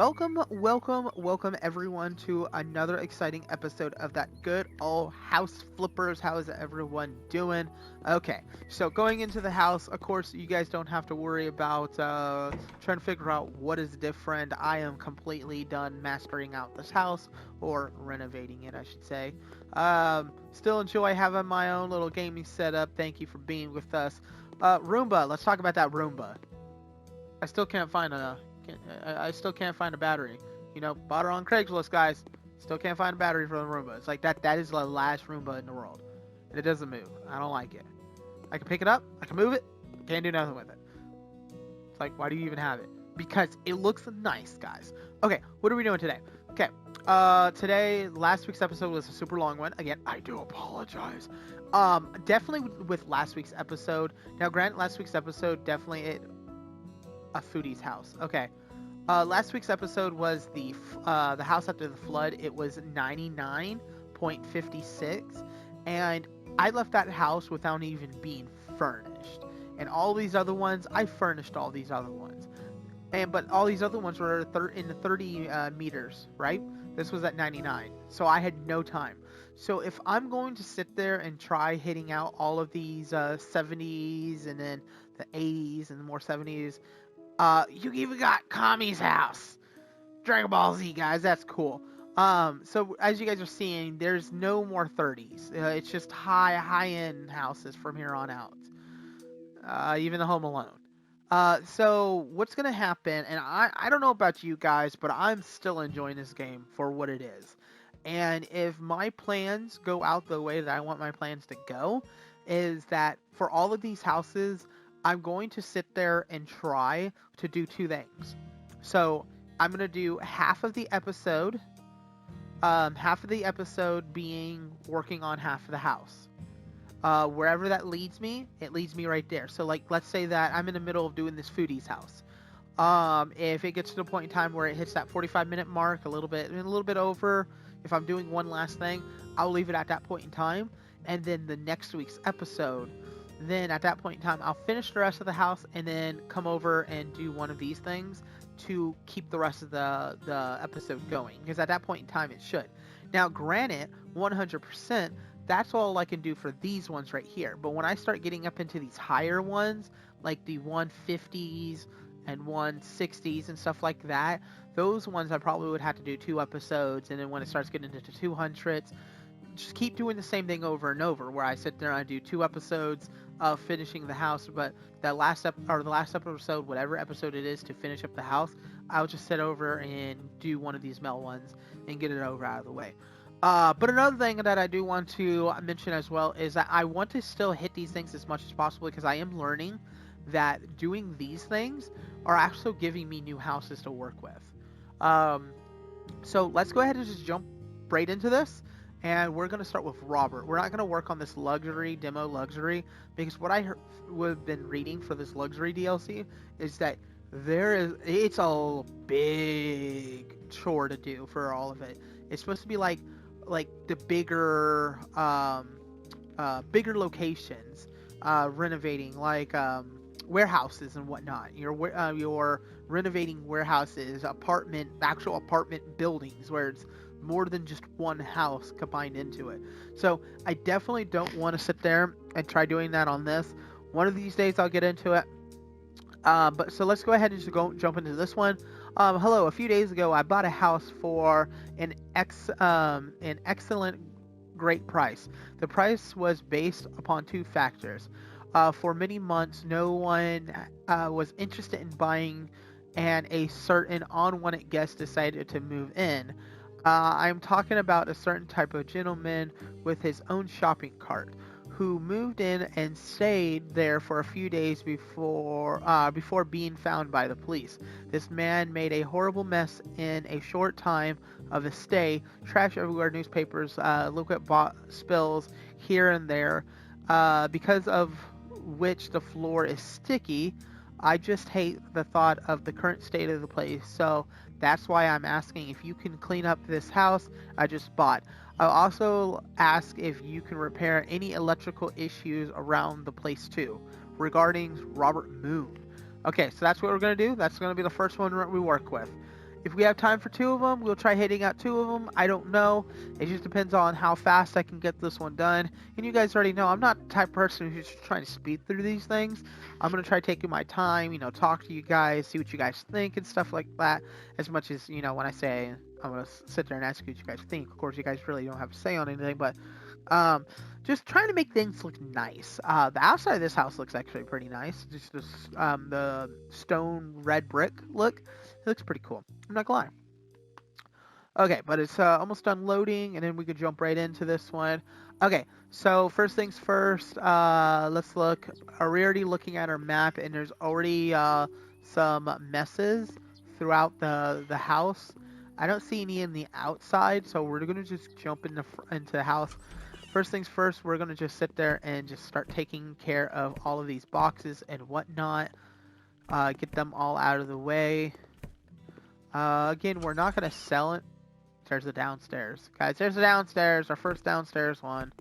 welcome everyone to another exciting episode of that good old house flippers. How is everyone doing? Okay, so going into the house, of course, you guys don't have to worry about trying to figure out what is different. I am completely done mastering out this house, or renovating it, I should say. Still enjoy having my own little gaming setup. Thank you for being with us. Roomba, let's talk about that Roomba. I still can't find a I still can't find a battery. Bought her on Craigslist, guys. Still can't find a battery for the Roomba. It's like that is the last Roomba in the world. And it doesn't move. I don't like it. I can pick it up, I can move it, can't do nothing with it. It's like, why do you even have it? Because it looks nice, guys. Okay, what are we doing today? Okay, today, last week's episode was a super long one. Again, I do apologize. Definitely with last week's episode. Now, granted, last week's episode definitely a foodie's house. Okay. Last week's episode was the house after the flood. It was 99.56, and I left that house without even being furnished. And all these other ones, I furnished all these other ones. But all these other ones were in the 30 meters, right? This was at 99, so I had no time. So if I'm going to sit there and try hitting out all of these 70s and then the 80s and the more 70s. You even got Kami's house. Dragon Ball Z, guys. That's cool. So as you guys are seeing, there's no more 30s. It's just high-end houses from here on out. Even the Home Alone. So what's going to happen, and I don't know about you guys, but I'm still enjoying this game for what it is. And if my plans go out the way that I want my plans to go, is that for all of these houses, I'm going to sit there and try to do two things. So I'm going to do half of the episode being working on half of the house. Wherever that leads me, it leads me right there. So like, let's say that I'm in the middle of doing this foodie's house. If it gets to the point in time where it hits that 45-minute mark, a little bit over, if I'm doing one last thing, I'll leave it at that point in time. And then the next week's episode, then at that point in time, I'll finish the rest of the house and then come over and do one of these things to keep the rest of the episode going. Because at that point in time, it should. Now, granted, 100%, that's all I can do for these ones right here. But when I start getting up into these higher ones, like the 150s and 160s and stuff like that, those ones I probably would have to do 2 episodes. And then when it starts getting into 200s, just keep doing the same thing over and over, where I sit there and I do 2 episodes of finishing the house, but the last episode, whatever episode it is to finish up the house, I'll just sit over and do one of these melt ones and get it over out of the way. But another thing that I do want to mention as well is that I want to still hit these things as much as possible, because I am learning that doing these things are actually giving me new houses to work with. So let's go ahead and just jump right into this. And we're going to start with Robert. We're not going to work on this demo luxury, because what I have been reading for this luxury DLC is that it's a big chore to do for all of it. It's supposed to be like the bigger locations, renovating, like warehouses and whatnot. You're renovating warehouses, actual apartment buildings where it's more than just one house combined into it. So I definitely don't want to sit there and try doing that on this. One of these days I'll get into it. But so let's go ahead and just jump into this one. Hello, a few days ago I bought a house for an excellent great price. The price was based upon 2 factors. For many months no one was interested in buying, and a certain unwanted guest decided to move in. I'm talking about a certain type of gentleman with his own shopping cart who moved in and stayed there for a few days before being found by the police. This man made a horrible mess in a short time of his stay. Trash everywhere, newspapers, liquid spills here and there, because of which the floor is sticky. I just hate the thought of the current state of the place, so that's why I'm asking if you can clean up this house I just bought. I'll also ask if you can repair any electrical issues around the place too. Regarding Robert Moon. Okay, so that's what we're going to do. That's going to be the first one we work with. If we have time for 2 of them, we'll try hitting out 2 of them. I don't know. It just depends on how fast I can get this one done. And you guys already know I'm not the type of person who's just trying to speed through these things. I'm going to try taking my time, talk to you guys, see what you guys think and stuff like that. As much as, when I say I'm going to sit there and ask you what you guys think. Of course, you guys really don't have a say on anything, but um, just trying to make things look nice. The outside of this house looks actually pretty nice. Just the stone red brick look. It looks pretty cool. I'm not gonna lie. Okay, but it's almost done loading, and then we could jump right into this one. Okay, so first things first, let's look. Are we already looking at our map? And there's already some messes throughout the house. I don't see any in the outside, so we're gonna just jump into the house. First things first, we're gonna just sit there and just start taking care of all of these boxes and whatnot. Get them all out of the way. Again, we're not gonna sell it. There's the downstairs. Guys, there's the downstairs, our first downstairs one.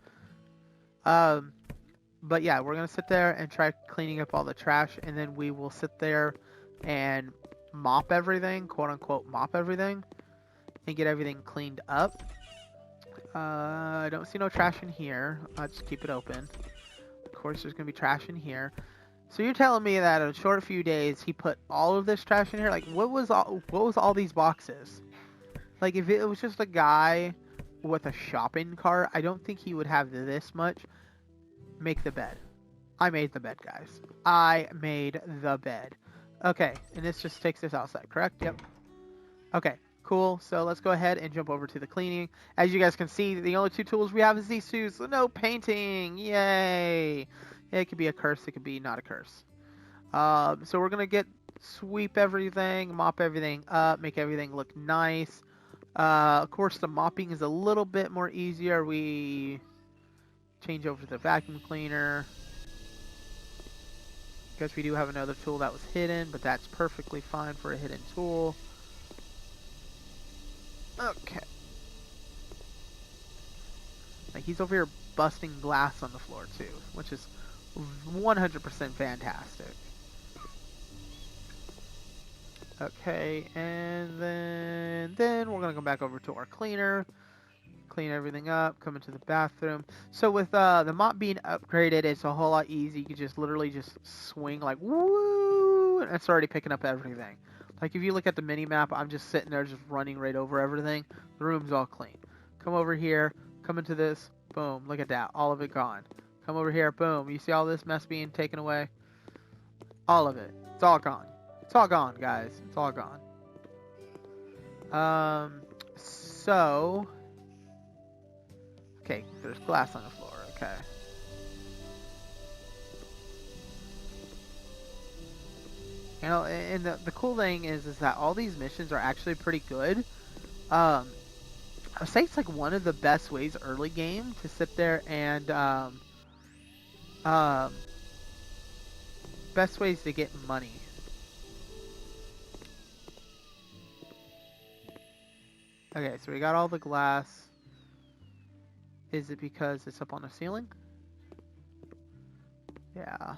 But yeah, we're gonna sit there and try cleaning up all the trash, and then we will sit there and mop everything, quote unquote mop everything, and get everything cleaned up. I don't see no trash in here. I'll just keep it open. Of course, there's gonna be trash in here. So you're telling me that in a short few days, he put all of this trash in here? Like, what was all these boxes? Like, if it was just a guy with a shopping cart, I don't think he would have this much. Make the bed. I made the bed, guys. I made the bed. Okay, and this just takes this outside, correct? Yep. Okay, cool. So let's go ahead and jump over to the cleaning. As you guys can see, the only 2 tools we have is these 2. So no painting. Yay. It could be a curse. It could be not a curse. So we're going to sweep everything, mop everything up, make everything look nice. Of course, the mopping is a little bit more easier. We change over to the vacuum cleaner. Guess we do have another tool that was hidden, but that's perfectly fine for a hidden tool. Okay. Like, he's over here busting glass on the floor too, which is 100% fantastic. Okay, and then we're gonna go back over to our cleaner, clean everything up, come into the bathroom. So with the mop being upgraded, it's a whole lot easier. You can just literally just swing like woo, and it's already picking up everything. Like if you look at the mini map, I'm just sitting there just running right over everything. The room's all clean. Come over here, come into this, boom, look at that, all of it gone. Come over here, boom, you see all this mess being taken away? All of it, it's all gone. It's all gone, guys. It's all gone. So... Okay, there's glass on the floor. Okay. And the cool thing is that all these missions are actually pretty good. I would say it's like one of the best ways early game to sit there and, best ways to get money. Okay, so we got all the glass. Is it because it's up on the ceiling? Yeah.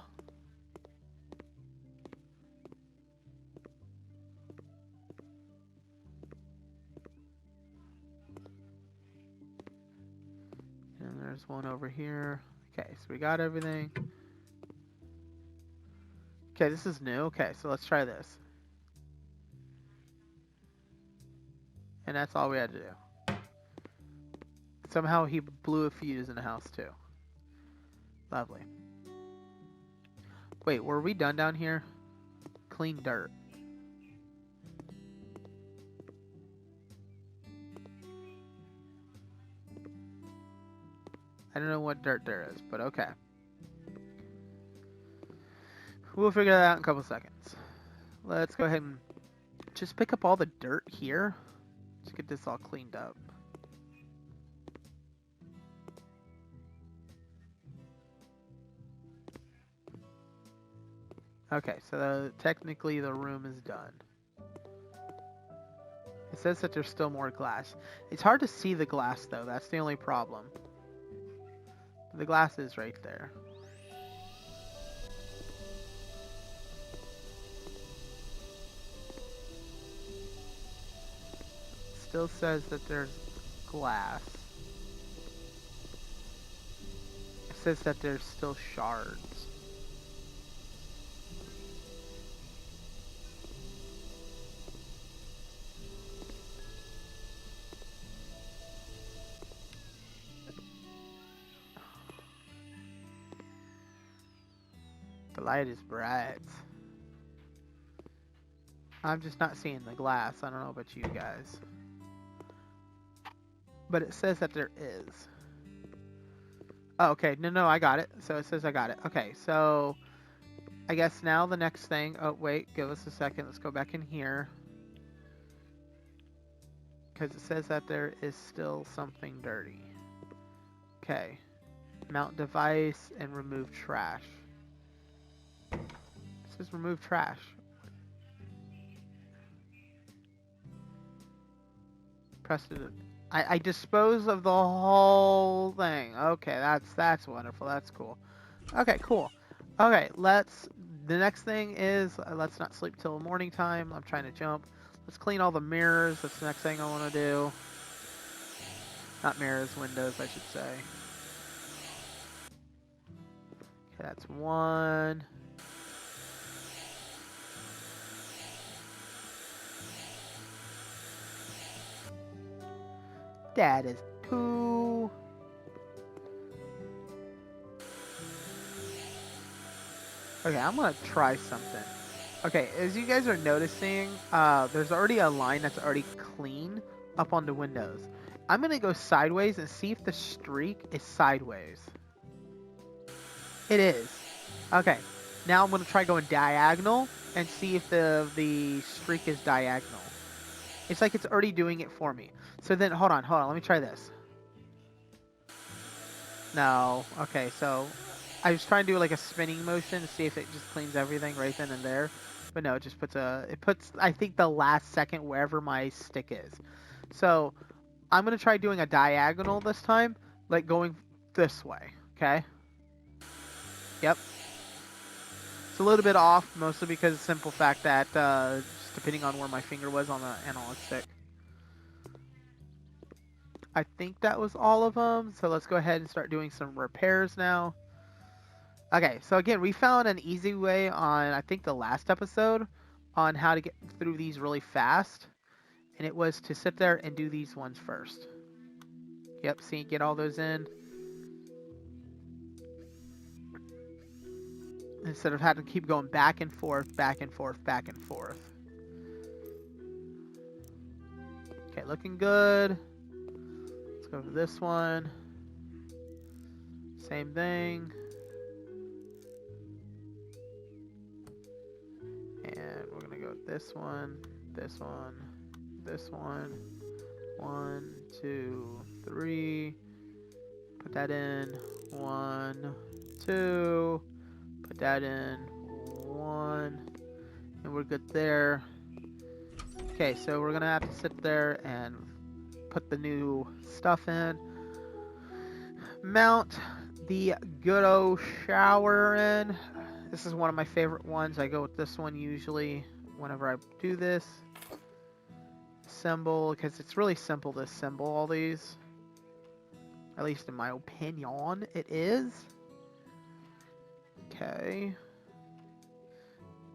And there's one over here. Okay, so we got everything. Okay, this is new. Okay, so let's try this. And that's all we had to do. Somehow he blew a fuse in the house too. Lovely. Wait, were we done down here? Clean dirt. I don't know what dirt there is, but okay. We'll figure that out in a couple seconds. Let's go ahead and just pick up all the dirt here. Let's get this all cleaned up. Okay, so technically the room is done. It says that there's still more glass. It's hard to see the glass though, that's the only problem. The glass is right there. still says that there's glass. It says that there's still shards. The light is bright. I'm just not seeing the glass. I don't know about you guys. But it says that there is. Oh, okay. No, I got it. So it says I got it. Okay, so I guess now the next thing... Oh, wait. Give us a second. Let's go back in here. Because it says that there is still something dirty. Okay. Mount device and remove trash. It says remove trash. Press it. I dispose of the whole thing. Okay, that's wonderful. That's cool. Okay, cool. Okay, the next thing is, let's not sleep till morning time. I'm trying to jump. Let's clean all the mirrors. That's the next thing I want to do. Not mirrors, windows, I should say. Okay, that's one. That is two. Okay, I'm gonna try something. Okay, as you guys are noticing, there's already a line that's already clean up on the windows. I'm gonna go sideways and see if the streak is sideways. It is. Okay, now I'm gonna try going diagonal and see if the streak is diagonal. It's like it's already doing it for me. So then, hold on, let me try this. No, okay, so I was trying to do like a spinning motion to see if it just cleans everything right then and there. But no, it just puts I think the last second wherever my stick is. So I'm going to try doing a diagonal this time, like going this way, okay? Yep. It's a little bit off, mostly because of the simple fact that just depending on where my finger was on the analog stick. I think that was all of them, so let's go ahead and start doing some repairs now. Okay, so again, we found an easy way on, I think, the last episode on how to get through these really fast. And it was to sit there and do these ones first. Yep, see, get all those in. Instead of having to keep going back and forth, back and forth, back and forth. Okay, looking good. Let's go to this one. Same thing. And we're gonna go with this one, this one, this one. 1, 2, 3. Put that in. 1, 2. Put that in. 1. And we're good there. Okay, so we're gonna have to sit there and put the new stuff in. Mount the good old shower in. This is one of my favorite ones. I go with this one usually whenever I do this. Assemble, because it's really simple to assemble all these. At least in my opinion, it is. Okay.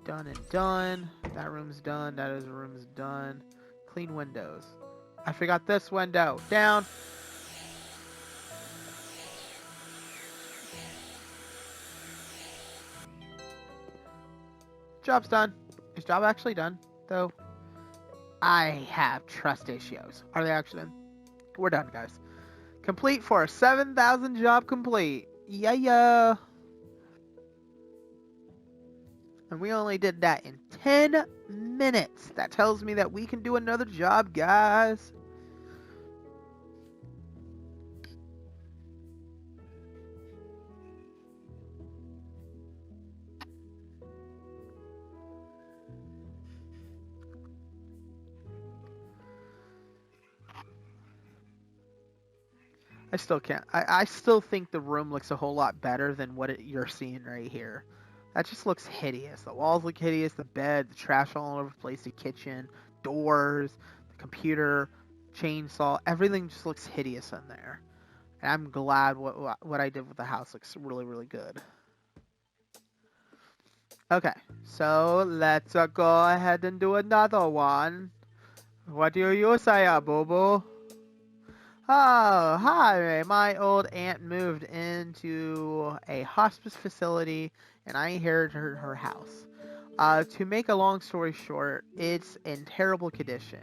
Done and done. That room's done. That other room's done. Clean windows. I forgot this window. Down. Job's done. Is job actually done, though? I have trust issues. Are they actually done? We're done, guys. Complete for a 7,000 job complete. Yeah. And we only did that in 10 minutes. That tells me that we can do another job, guys. I still can't. I still think the room looks a whole lot better than what you're seeing right here. That just looks hideous. The walls look hideous, the bed, the trash all over the place, the kitchen, doors, the computer. chainsaw. Everything just looks hideous in there. And I'm glad what I did with the house looks really, really good. Okay, so let's go ahead and do another one. What do you say, Boo Boo? Oh, hi. My old aunt moved into a hospice facility and I inherited her house. To make a long story short, it's in terrible condition.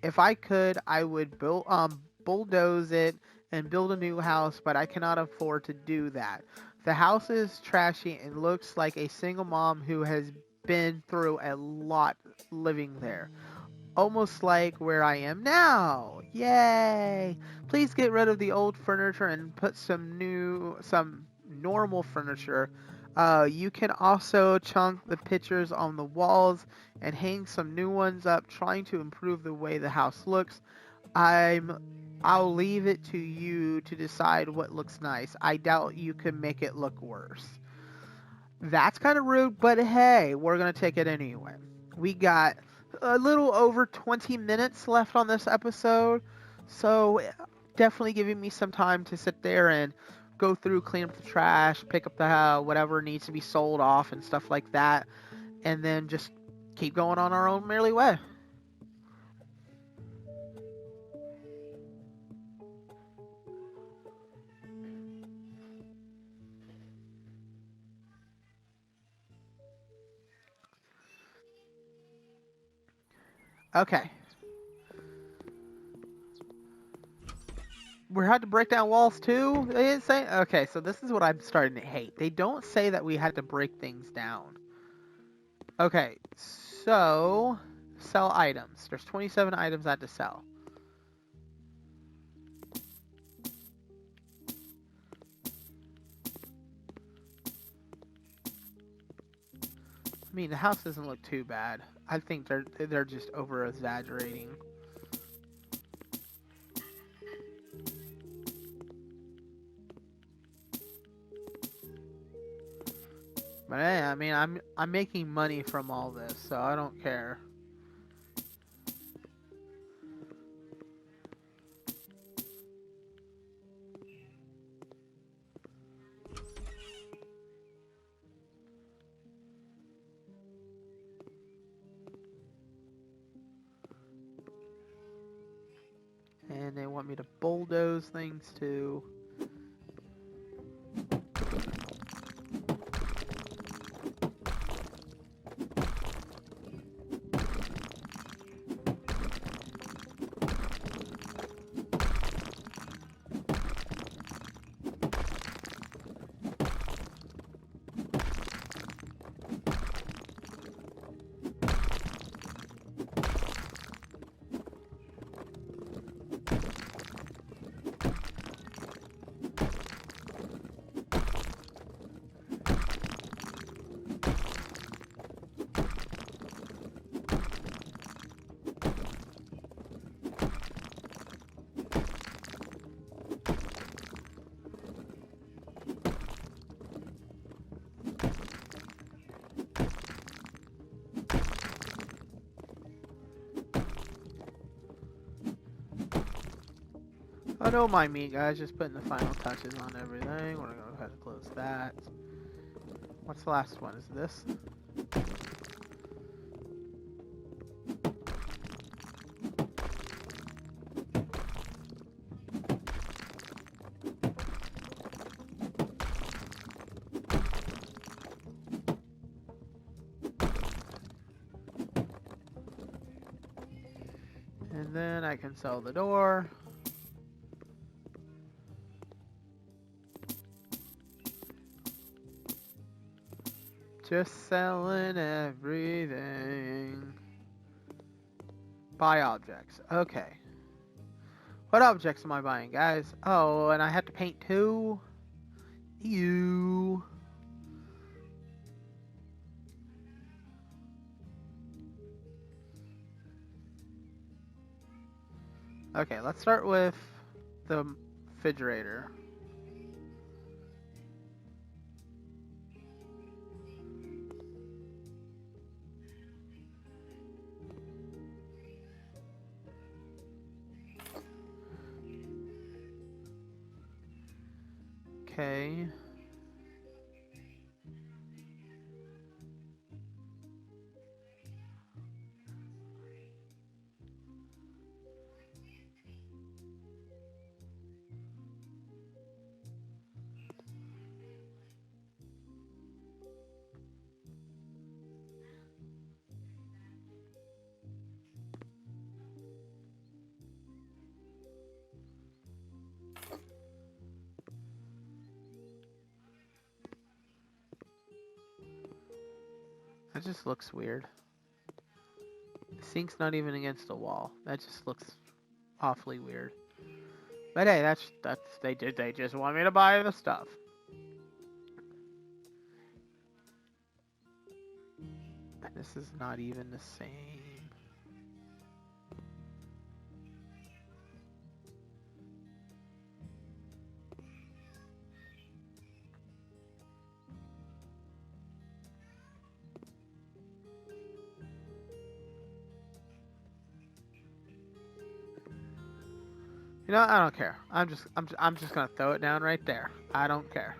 If I could, I would bulldoze it and build a new house, but I cannot afford to do that. The house is trashy and looks like a single mom who has been through a lot living there. Almost like where I am now. Yay! Please get rid of the old furniture and put some normal furniture. You can also chunk the pictures on the walls and hang some new ones up, trying to improve the way the house looks. I'll leave it to you to decide what looks nice. I doubt you can make it look worse. That's kind of rude, but hey, we're gonna take it anyway. We got a little over 20 minutes left on this episode, so definitely giving me some time to sit there and go through, clean up the trash, pick up the whatever needs to be sold off and stuff like that, and then just keep going on our own merry way. Okay. We had to break down walls too? They didn't say? Okay, so this is what I'm starting to hate. They don't say that we had to break things down. Okay, so sell items. There's 27 items I had to sell. I mean, the house doesn't look too bad. I think they're just over exaggerating. But hey, I mean, I'm making money from all this, so I don't care. And they want me to bulldoze things too. Oh, don't mind me, guys. Just putting the final touches on everything. We're gonna go ahead and close that. What's the last one? Is this? And then I can sell the door. Just selling everything. Buy objects. Okay. What objects am I buying, guys? Oh, and I have to paint too? Ew. Okay, let's start with the refrigerator. Okay. That just looks weird. The sink's not even against the wall. That just looks awfully weird. But hey, that's they just want me to buy the stuff. And this is not even the same. You know, I don't care. I'm just gonna throw it down right there. I don't care.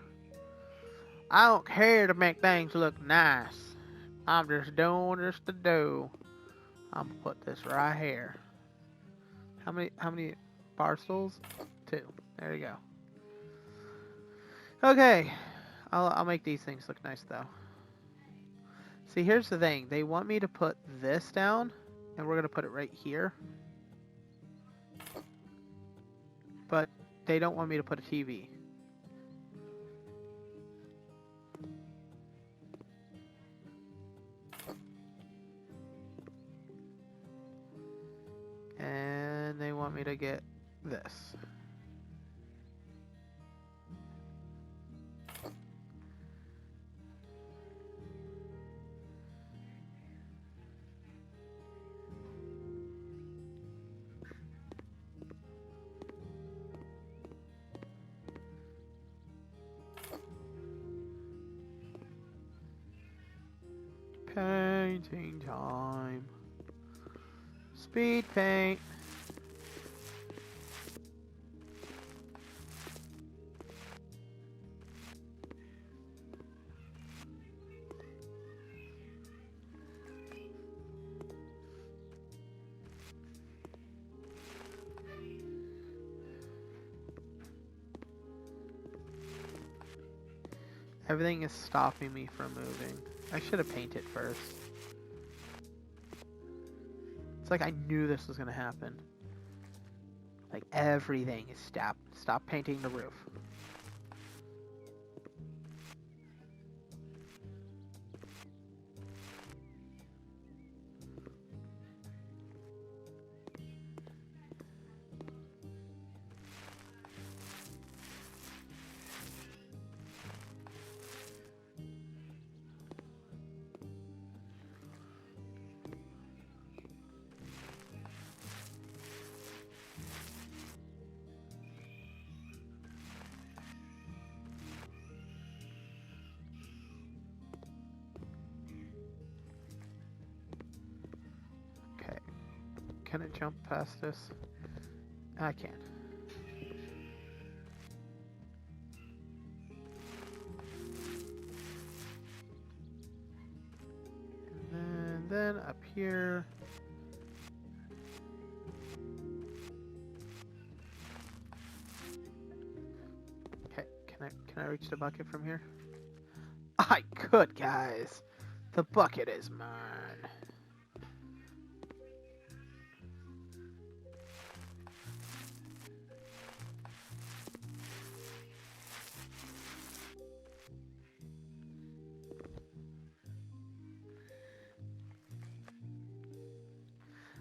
I don't care to make things look nice. I'm just doing just to do. I'm gonna put this right here. How many bar stools? 2. There you go. Okay. I'll make these things look nice though. See, here's the thing. They want me to put this down, and we're gonna put it right here. But they don't want me to put a TV. And they want me to get this. Painting time. Speed paint. Everything is stopping me from moving. I should have painted first. It's like I knew this was gonna happen. Like everything is stop painting the roof. Can it jump past this? I can. And then up here. Okay, can I reach the bucket from here? I could, guys. The bucket is mine.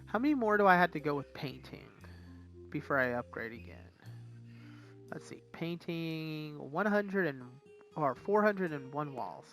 How many more do I have to go with painting before I upgrade again? Let's see, painting 401 walls.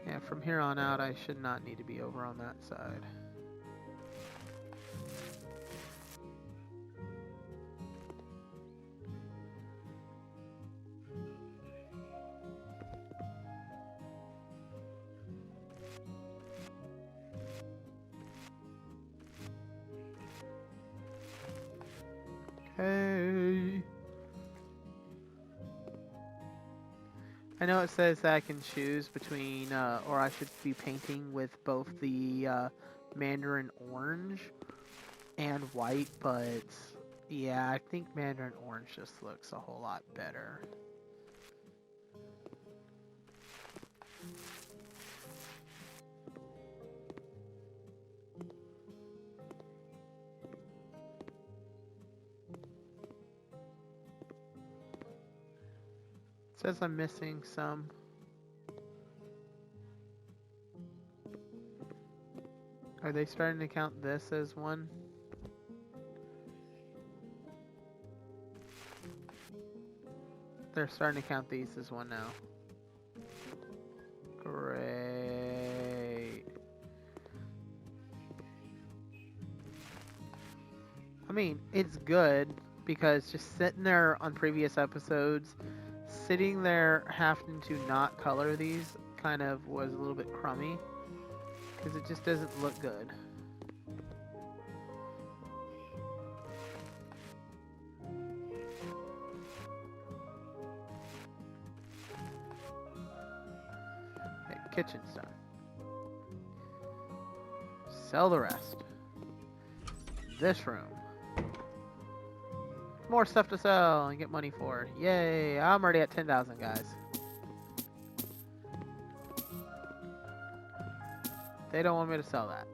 Yeah, from here on out, I should not need to be over on that side. Okay. I know it says that I can choose between, or I should be painting with both the Mandarin orange and white, but yeah, I think Mandarin orange just looks a whole lot better. It says I'm missing some. Are they starting to count this as one? They're starting to count these as one now. Great. I mean, it's good because just sitting there on previous episodes, sitting there having to not color these kind of was a little bit crummy because it just doesn't look good. Okay, kitchen's done. Sell the rest. This room. More stuff to sell and get money for. Yay! I'm already at 10,000, guys. They don't want me to sell that.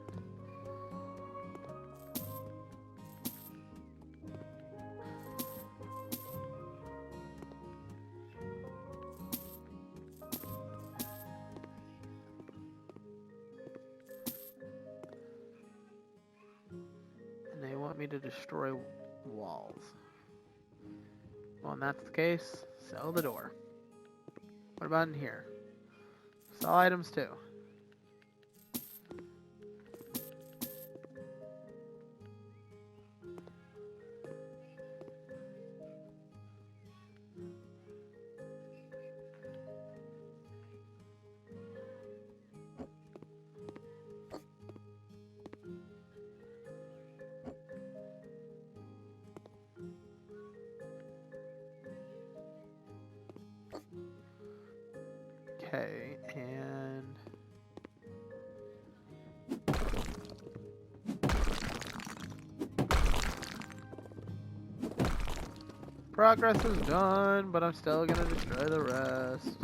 And they want me to destroy walls. Well, if that's the case, sell the door. What about in here? Sell items too. Okay, and progress is done, but I'm still gonna destroy the rest.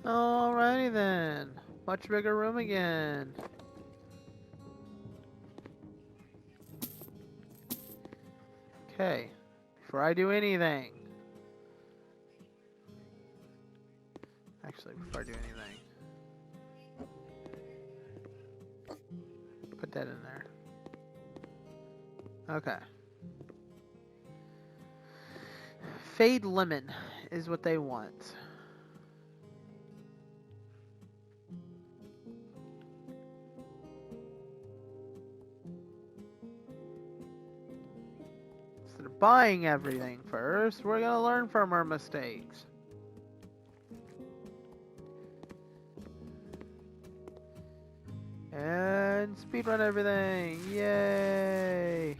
Alrighty then. Much bigger room again. Okay. Before I do anything. Actually, before I do anything. Put that in there. Okay. Fade lemon is what they want. Instead of buying everything first, we're gonna learn from our mistakes. And speedrun everything. Yay!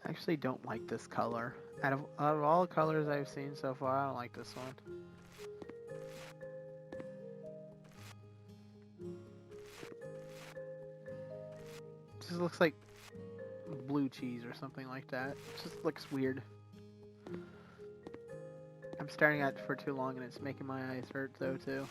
I actually don't like this color. Out of all the colors I've seen so far, I don't like this one. It just looks like blue cheese or something like that. It just looks weird. I'm staring at it for too long and it's making my eyes hurt though too.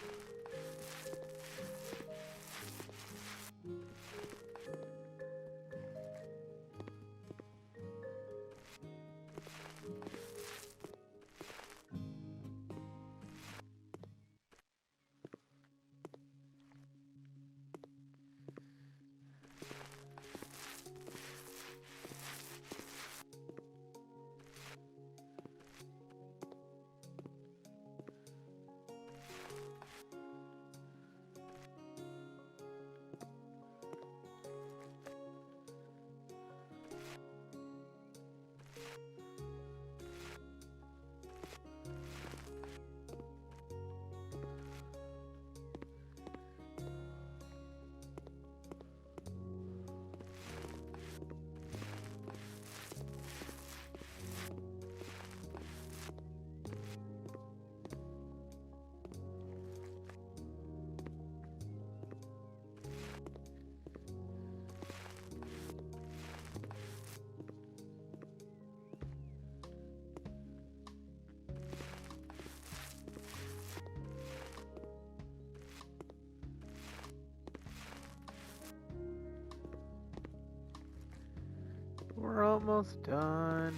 We're almost done.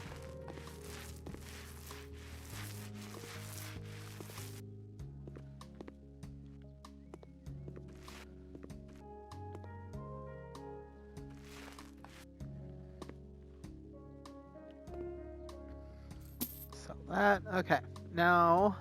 So that, okay. Now,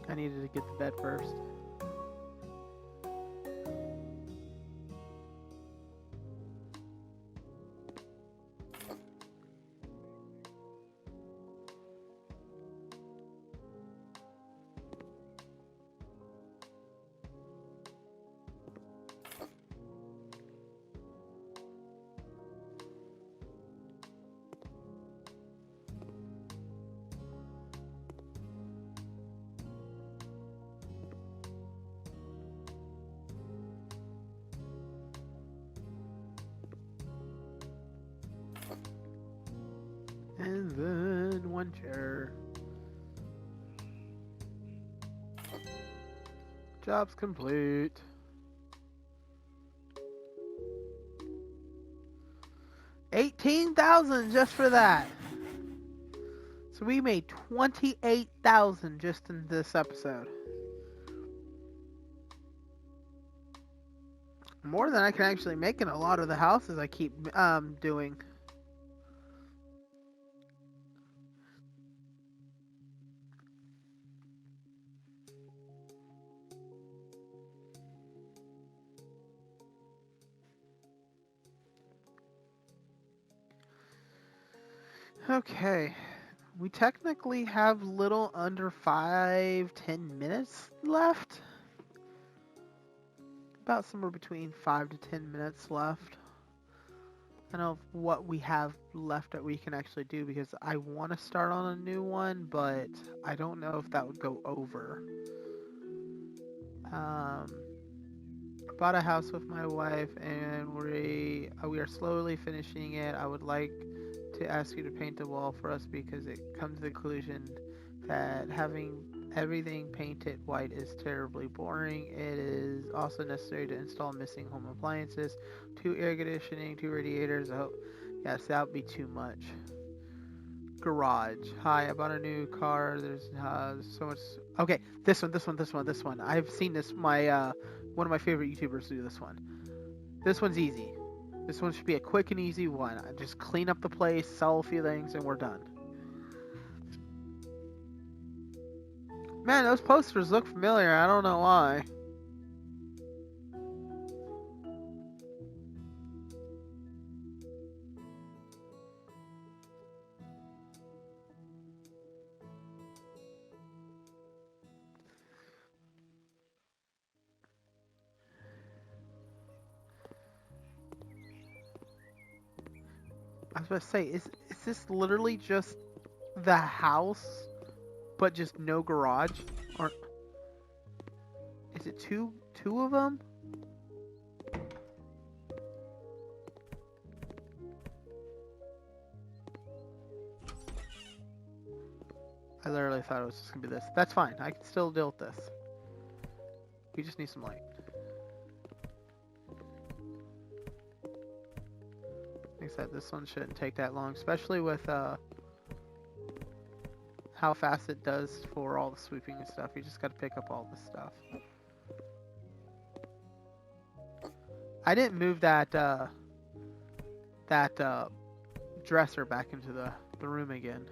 I needed to get the bed first. And then one chair. Job's complete. $18,000 just for that. So we made $28,000 just in this episode. More than I can actually make in a lot of the houses I keep doing. Okay, we technically have little under 5-10 minutes left. About somewhere between 5 to 10 minutes left. I don't know what we have left that we can actually do because I want to start on a new one, but I don't know if that would go over. Bought a house with my wife and we are slowly finishing it. I would like to ask you to paint the wall for us because it comes to the conclusion that having everything painted white is terribly boring. It is also necessary to install missing home appliances, 2 air conditioning, 2 radiators. Oh, yes, that would be too much. Garage. Hi, I bought a new car. There's so much Okay, this one. I've seen this. One of my favorite YouTubers do this one. This one's easy. This one should be a quick and easy one. I just clean up the place, sell a few things, and we're done. Man, those posters look familiar. I don't know why. I was about to say, is this literally just the house, but just no garage? Or is it two of them? I literally thought it was just gonna be this. That's fine. I can still deal with this. We just need some light. Like I said, this one shouldn't take that long, especially with how fast it does for all the sweeping and stuff. You just gotta pick up all the stuff. I didn't move that dresser back into the room again.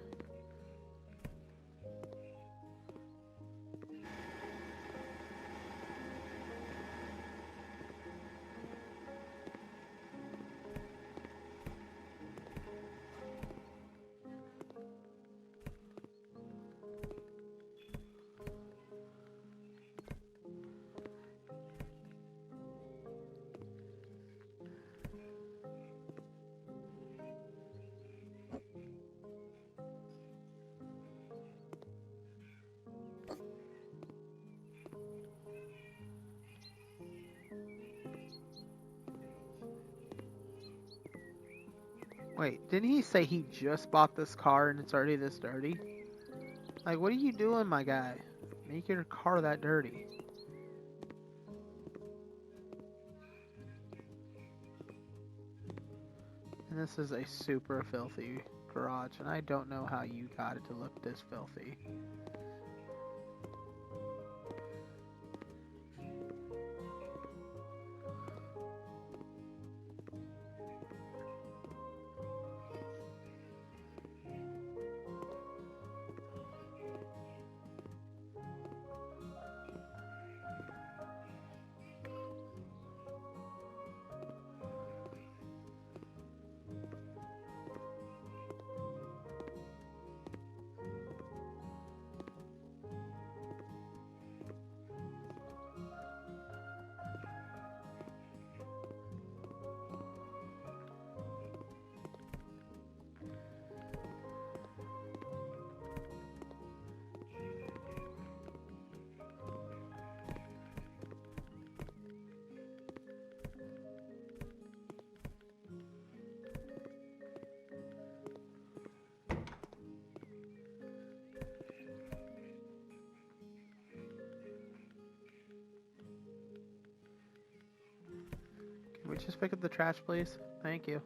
Wait, didn't he say he just bought this car and it's already this dirty? Like, what are you doing, my guy? Make your car that dirty. And this is a super filthy garage, and I don't know how you got it to look this filthy. Can we just pick up the trash, please? Thank you.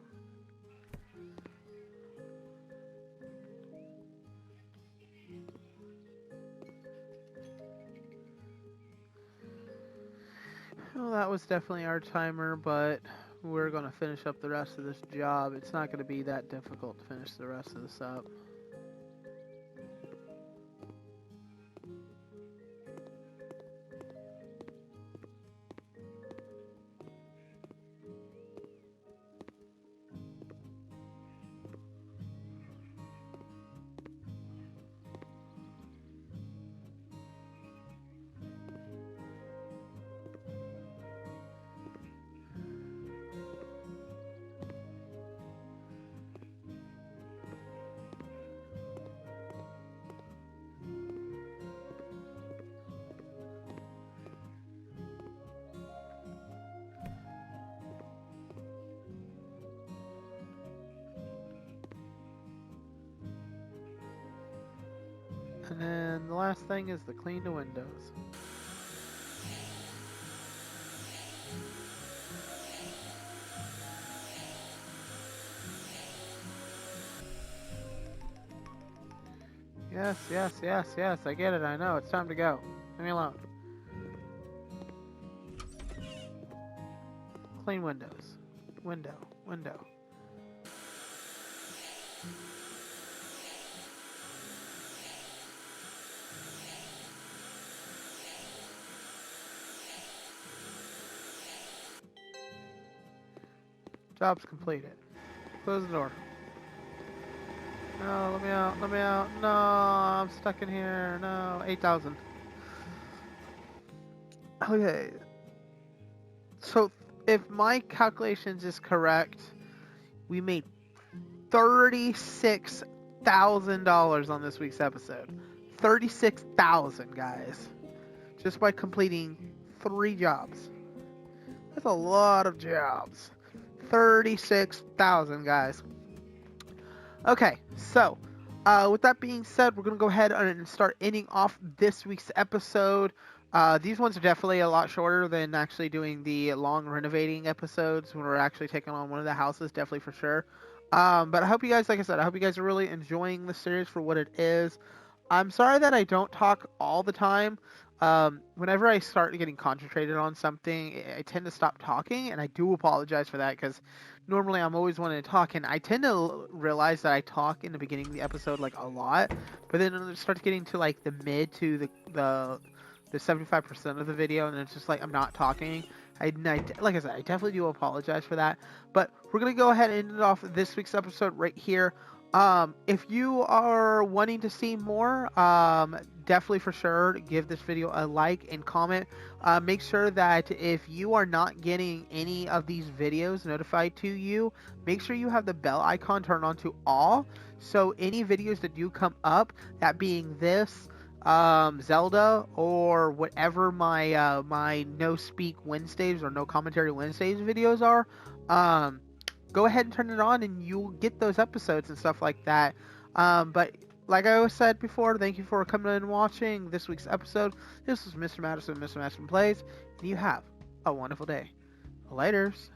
Well, that was definitely our timer, but we're going to finish up the rest of this job. It's not going to be that difficult to finish the rest of this up. And then the last thing is to clean the windows. Yes. I get it. I know. It's time to go. Leave me alone. Clean windows. Window. Job's completed. Close the door. No, let me out. No, I'm stuck in here. No, 8,000. Okay. So, if my calculations is correct, we made $36,000 on this week's episode. 36,000, guys. Just by completing 3 jobs. That's a lot of jobs. 36,000, guys. Okay, so with that being said, we're going to go ahead and start ending off this week's episode. These ones are definitely a lot shorter than actually doing the long renovating episodes when we're actually taking on one of the houses, definitely for sure. But I hope you guys, like I said, I hope you guys are really enjoying the series for what it is. I'm sorry that I don't talk all the time. Whenever I start getting concentrated on something, I tend to stop talking, and I do apologize for that because normally I'm always wanting to talk, and I tend to realize that I talk in the beginning of the episode like a lot, but then it starts getting to like the mid to the 75% of the video, and it's just like I'm not talking. Like I said, I definitely do apologize for that, but we're gonna go ahead and end off this week's episode right here. If you are wanting to see more, definitely for sure give this video a like and comment. Make sure that if you are not getting any of these videos notified to you, make sure you have the bell icon turned on to all, so any videos that do come up, that being this, Zelda, or whatever my my No Speak Wednesdays or No Commentary Wednesdays videos are, go ahead and turn it on and you'll get those episodes and stuff like that. But like I always said before, thank you for coming in and watching this week's episode. This was Mr. Madison, Mr. Madison Plays, and you have a wonderful day. Laters.